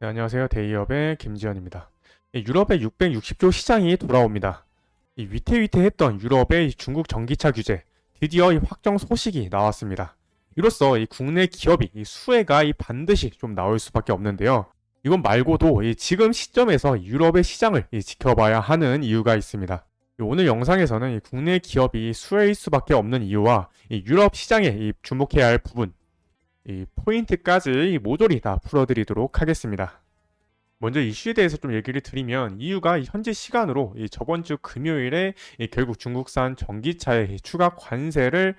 네, 안녕하세요. 데이업의 김지현입니다. 유럽의 660조 시장이 돌아옵니다. 이 위태위태했던 유럽의 이 중국 전기차 규제, 드디어 이 확정 소식이 나왔습니다. 이로써 이 국내 기업이 이 수혜가 이 반드시 좀 나올 수밖에 없는데요. 이건 말고도 이 지금 시점에서 유럽의 시장을 이 지켜봐야 하는 이유가 있습니다. 오늘 영상에서는 이 국내 기업이 수혜일 수밖에 없는 이유와 이 유럽 시장에 이 주목해야 할 부분, 이 포인트까지 모조리 다 풀어드리도록 하겠습니다. 먼저 이슈에 대해서 좀 얘기를 드리면 이유가 현재 시간으로 저번 주 금요일에 결국 중국산 전기차의 추가 관세를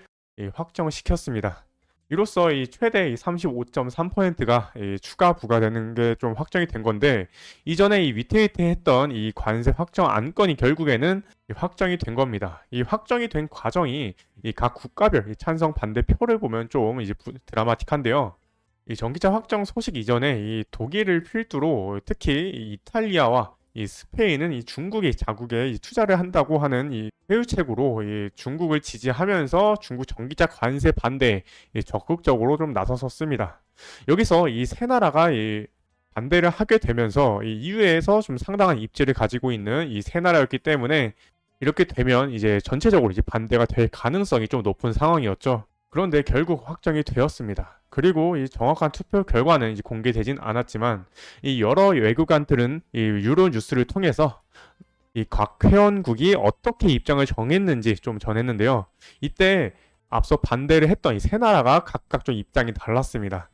확정을 시켰습니다. 이로써 최대 35.3%가 추가 부과되는 게 좀 확정이 된 건데, 이전에 위태위태했던 이 관세 확정 안건이 결국에는 확정이 된 겁니다. 이 확정이 된 과정이 각 국가별 찬성 반대 표를 보면 좀 드라마틱한데요. 이 전기차 확정 소식 이전에 이 독일을 필두로 특히 이 이탈리아와 이 스페인은 이 중국이 자국에 투자를 한다고 하는 이 회유책으로 이 중국을 지지하면서 중국 전기차 관세 반대에 적극적으로 좀 나섰었습니다. 여기서 이 세 나라가 이 반대를 하게 되면서 이 EU에서 좀 상당한 입지를 가지고 있는 이 세 나라였기 때문에 이렇게 되면 이제 전체적으로 이제 반대가 될 가능성이 좀 높은 상황이었죠. 그런데 결국 확정이 되었습니다. 그리고 이 정확한 투표 결과는 이제 공개되진 않았지만 이 여러 외교관들은 이 유로 뉴스를 통해서 이 각 회원국이 어떻게 입장을 정했는지 좀 전했는데요. 이때 앞서 반대를 했던 이 세 나라가 각각 좀 입장이 달랐습니다.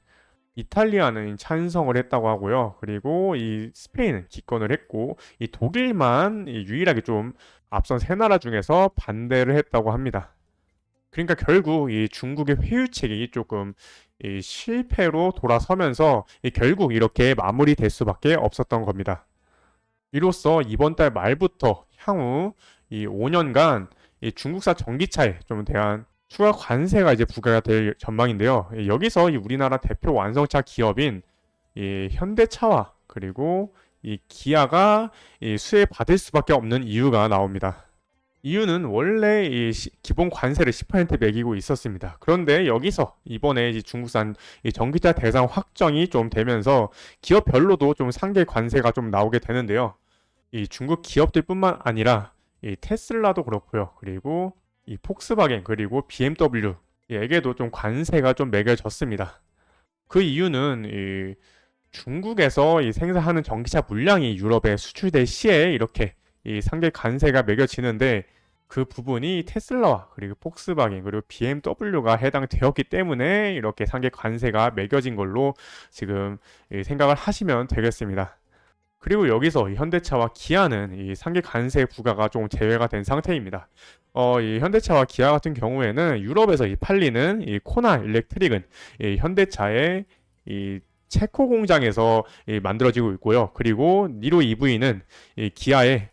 이탈리아는 찬성을 했다고 하고요. 그리고 이 스페인은 기권을 했고 이 독일만 유일하게 좀 앞선 세 나라 중에서 반대를 했다고 합니다. 그러니까 결국 이 중국의 회유책이 조금 이 실패로 돌아서면서 결국 이렇게 마무리될 수밖에 없었던 겁니다. 이로써 이번 달 말부터 향후 이 5년간 이 중국산 전기차에 좀 대한 추가 관세가 이제 부과가 될 전망인데요. 여기서 이 우리나라 대표 완성차 기업인 이 현대차와 그리고 이 기아가 이 수혜 받을 수밖에 없는 이유가 나옵니다. 이유는 원래 기본 관세를 10% 매기고 있었습니다. 그런데 여기서 이번에 중국산 전기차 대상 확정이 좀 되면서 기업별로도 좀 상계 관세가 좀 나오게 되는데요. 이 중국 기업들뿐만 아니라 이 테슬라도 그렇고요. 그리고 이 폭스바겐 그리고 BMW에게도 좀 관세가 좀 매겨졌습니다. 그 이유는 이 중국에서 이 생산하는 전기차 물량이 유럽에 수출될 시에 이렇게 이 상계 관세가 매겨지는데 그 부분이 테슬라와 그리고 폭스바겐 그리고 BMW가 해당되었기 때문에 이렇게 상계 관세가 매겨진 걸로 지금 생각을 하시면 되겠습니다. 그리고 여기서 이 현대차와 기아는 이 상계 관세 부과가 좀 제외가 된 상태입니다. 이 현대차와 기아 같은 경우에는 유럽에서 팔리는 이 코나 일렉트릭은 이 현대차의 이 체코 공장에서 만들어지고 있고요. 그리고 니로 EV는 이 기아의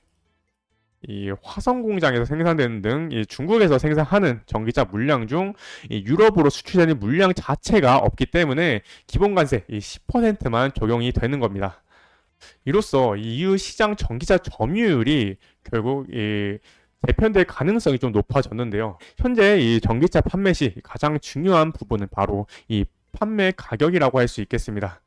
이 화성 공장에서 생산되는 등 이 중국에서 생산하는 전기차 물량 중 이 유럽으로 수출되는 물량 자체가 없기 때문에 기본 관세 이 10%만 적용이 되는 겁니다. 이로써 EU 시장 전기차 점유율이 결국 이 재편될 가능성이 좀 높아졌는데요. 현재 이 전기차 판매 시 가장 중요한 부분은 바로 이 판매 가격이라고 할 수 있겠습니다.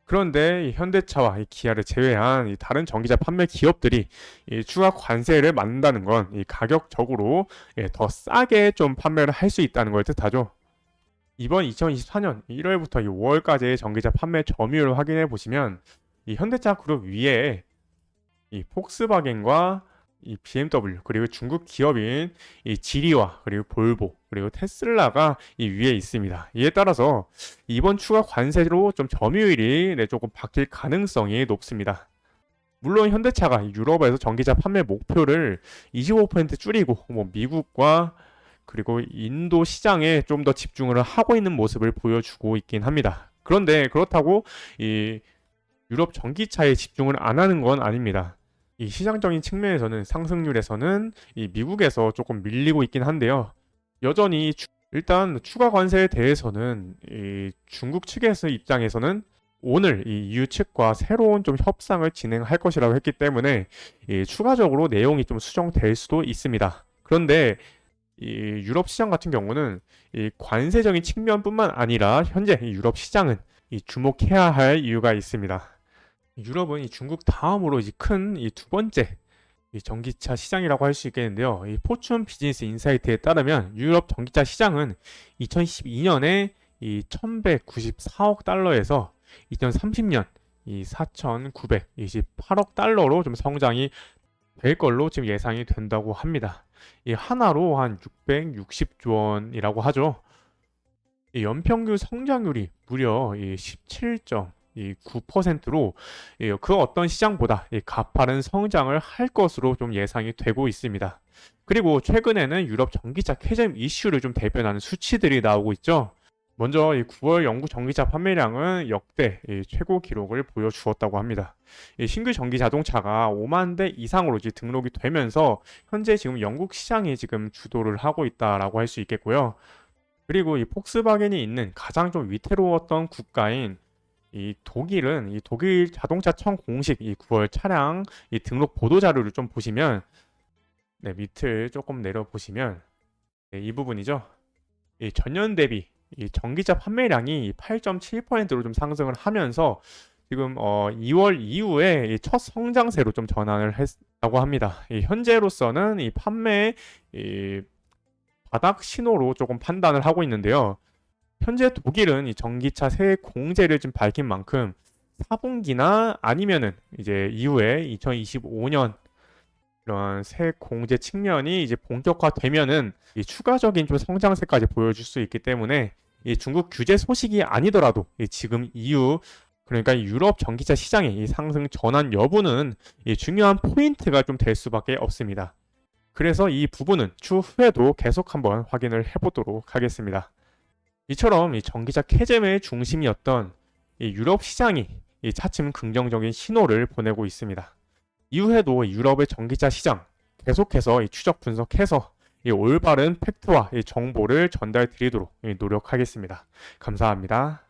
그런데 이 현대차와 이 기아를 제외한 이 다른 전기차 판매 기업들이 이 추가 관세를 맞는다는 건 이 가격적으로 더 싸게 좀 판매를 할 수 있다는 걸 뜻하죠. 이번 2024년 1월부터 5월까지의 전기차 판매 점유율을 확인해 보시면 이 현대차 그룹 위에 이 폭스바겐과 이 BMW 그리고 중국 기업인 이 지리와 그리고 볼보 그리고 테슬라가 이 위에 있습니다. 이에 따라서 이번 추가 관세로 좀 점유율이 조금 바뀔 가능성이 높습니다. 물론 현대차가 유럽에서 전기차 판매 목표를 25% 줄이고 미국과 그리고 인도 시장에 좀 더 집중을 하고 있는 모습을 보여주고 있긴 합니다. 그런데 그렇다고 이 유럽 전기차에 집중을 안 하는 건 아닙니다. 이 시장적인 측면에서는 상승률에서는 이 미국에서 조금 밀리고 있긴 한데요. 여전히 일단 추가 관세에 대해서는 이 중국 측에서 입장에서는 오늘 이 EU 측과 새로운 좀 협상을 진행할 것이라고 했기 때문에 이 추가적으로 내용이 좀 수정될 수도 있습니다. 그런데 이 유럽 시장 같은 경우는 이 관세적인 측면뿐만 아니라 현재 이 유럽 시장은 이 주목해야 할 이유가 있습니다. 유럽은 이 중국 다음으로 큰 이 두 번째 이 전기차 시장이라고 할 수 있겠는데요. 이 포춘 비즈니스 인사이트에 따르면 유럽 전기차 시장은 2012년에 이 1194억 달러에서 2030년 이 4,928억 달러로 좀 성장이 될 걸로 지금 예상이 된다고 합니다. 이 하나로 한 660조 원이라고 하죠. 이 연평균 성장률이 무려 이 17.9%로 그 어떤 시장보다 이 가파른 성장을 할 것으로 좀 예상이 되고 있습니다. 그리고 최근에는 유럽 전기차 캐즘 이슈를 좀 대변하는 수치들이 나오고 있죠. 먼저 이 9월 영국 전기차 판매량은 역대 최고 기록을 보여주었다고 합니다. 이 신규 전기 자동차가 5만 대 이상으로 이제 등록이 되면서 현재 지금 영국 시장이 지금 주도를 하고 있다라고 할 수 있겠고요. 그리고 이 폭스바겐이 있는 가장 좀 위태로웠던 국가인 이 독일은 이 독일 자동차청 공식 이 9월 차량 이 등록 보도 자료를 좀 보시면 네, 밑을 조금 내려 보시면 네, 이 부분이죠. 이 전년 대비 이 전기차 판매량이 8.7%로 좀 상승을 하면서 지금 2월 이후에 이 첫 성장세로 좀 전환을 했다고 합니다. 이 현재로서는 이 판매 이 바닥 신호로 조금 판단을 하고 있는데요. 현재 독일은 이 전기차 세 공제를 좀 밝힌 만큼 4분기나 아니면은 이제 이후에 2025년 이런 세 공제 측면이 이제 본격화되면은 이 추가적인 좀 성장세까지 보여줄 수 있기 때문에 이 중국 규제 소식이 아니더라도 이 지금 EU 그러니까 이 유럽 전기차 시장의 이 상승 전환 여부는 이 중요한 포인트가 좀 될 수밖에 없습니다. 그래서 이 부분은 추후에도 계속 한번 확인을 해보도록 하겠습니다. 이처럼 이 전기차 캐즘의 중심이었던 이 유럽 시장이 이 차츰 긍정적인 신호를 보내고 있습니다. 이후에도 유럽의 전기차 시장 계속해서 이 추적 분석해서 이 올바른 팩트와 이 정보를 전달 드리도록 노력하겠습니다. 감사합니다.